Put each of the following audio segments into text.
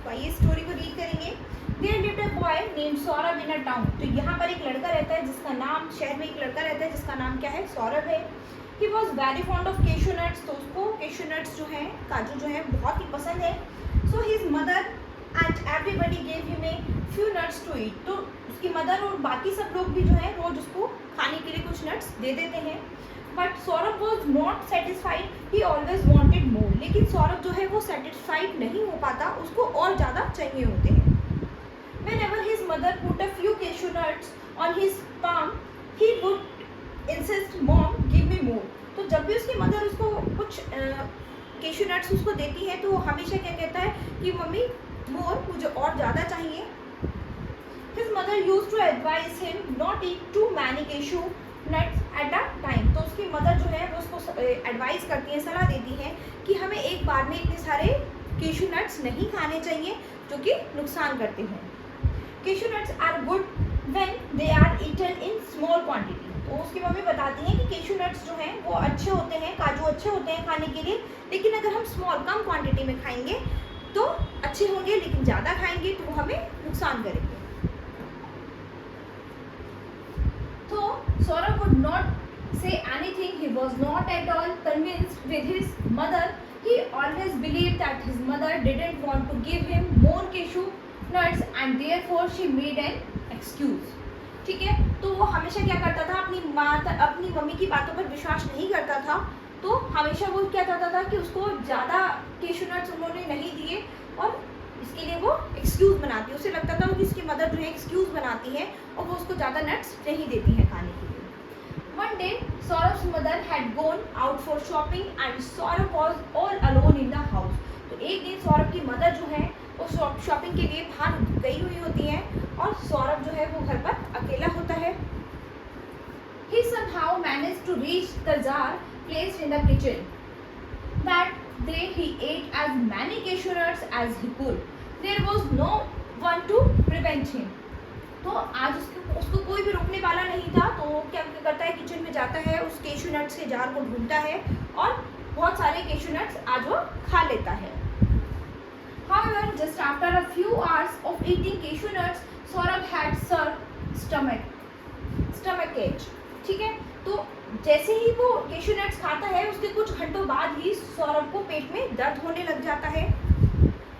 तो आइए स्टोरी को रीड करेंगे। There lived a boy named Saurabh in a town। तो यहाँ पर एक लड़का रहता है जिसका नाम, शहर में एक लड़का रहता है जिसका नाम क्या है, सौरभ है। He was very fond of cashew nuts। तो उसको cashew nuts जो है, काजू जो है, बहुत ही पसंद है। So his mother and everybody gave him a few nuts to eat। तो उसकी मदर और बाकी सब लोग भी जो है रोज उसको खाने के लिए कुछ नट्स दे देते हैं। But Saurabh was not satisfied, he always wanted more. लेकिन सौरभ जो है वो सेटिस्फाइड नहीं हो पाता, उसको और ज़्यादा चाहिए होते हैं। Whenever his mother put a few cashew nuts on his palm, he would insist, "Mom, give me more।" तो जब भी उसकी मदर उसको कुछ केशू नट्स उसको देती है तो वो हमेशा क्या कहता है कि मम्मी मोर, मुझे और ज़्यादा चाहिए। His mother used to advise him not eat too many cashew nuts at a time। तो उसकी मदर जो है वो उसको एडवाइस करती है, सलाह देती है कि हमें एक बार में इतने सारे केशू नट्स नहीं खाने चाहिए जो कि नुकसान करते हैं। Cashew nuts are good when they are eaten in small quantity. तो उसकी मम्मी बताती हैं कि केशू नट्स जो हैं वो अच्छे होते हैं, काजू अच्छे होते हैं खाने के लिए, लेकिन अगर हम स्मॉल कम क्वांटिटी में खाएंगे तो अच्छे होंगे, लेकिन ज़्यादा खाएंगे तो वो हमें नुकसान करेंगे। तो Saurabh would not say anything। He was not at all convinced with his mother। He always believed that his mother didn't want to give him more cashew nuts and therefore she made an excuse। ठीक है, तो वो हमेशा क्या करता था, अपनी mummy की बातों पर विश्वास नहीं करता था। तो हमेशा वो क्या करता था कि उसको ज़्यादा केशू नट्स उन्होंने नहीं दिए और इसके लिए वो एक्सक्यूज़ बनाती है। उसे लगता था कि उसकी मदर जो है एक्सक्यूज़ बनाती है और वो उसको ज़्यादा नट्स नहीं देती हैं खाने के लिए। One day, Saurav's mother had gone out for shopping and Saurav was all alone in the house। तो एक दिन सौरभ की मदर जो है वो शॉपिंग के लिए बाहर गई हुई होती है और सौरभ जो है वो घर पर अकेला होता है। He somehow managed to reach the jar placed in the kitchen। That day he ate as many cashew nuts as he could। There was no one to prevent him। तो आज उसको कोई भी रोकने वाला नहीं था, तो वो क्या करता है, किचन में जाता है, उस केशू नट्स के जार को ढूंढता है और बहुत सारे केशू नट्स आज वो खा लेता है। However, just after a few hours of eating cashew nuts, Saurabh had stomach ache। ठीक है, तो जैसे ही वो केशू नट्स खाता है उसके कुछ घंटों बाद ही सौरभ को पेट में दर्द होने लग जाता है।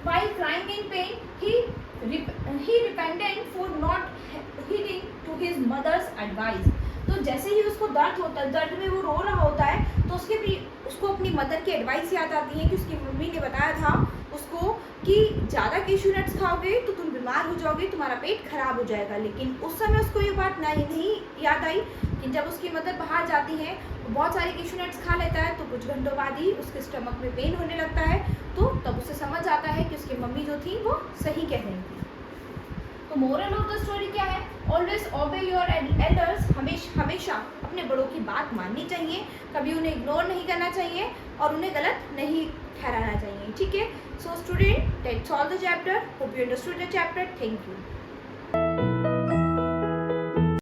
While crying in pain, he repented for not heeding to his mother's advice। तो जैसे ही उसको दर्द होता है, दर्द में वो रो रहा होता है, तो उसको अपनी मदर की एडवाइस याद आती है कि उसकी मम्मी ने बताया था उसको कि ज़्यादा केशू नट्स खाओगे तो तुम बीमार हो जाओगे, तुम्हारा पेट खराब हो जाएगा। लेकिन उस समय उसको ये बात नहीं याद आई कि जब उसकी मदर बाहर जाती है, बहुत सारे केशू नट्स खा लेता है, तो कुछ घंटों बाद ही उसके स्टमक में पेन होने लगता है। तो तब उसे समझ आता है कि उसकी मम्मी जो थी वो सही कह रही थी। तो मोरल ऑफ द स्टोरी क्या है, ऑलवेज ओबे योर एल्डर्स। हमेशा अपने बड़ों की बात माननी चाहिए, कभी उन्हें इग्नोर नहीं करना चाहिए और उन्हें गलत नहीं ठहराना चाहिए। ठीक है, so student, that's all the chapter. Hope you understood the chapter. Thank you.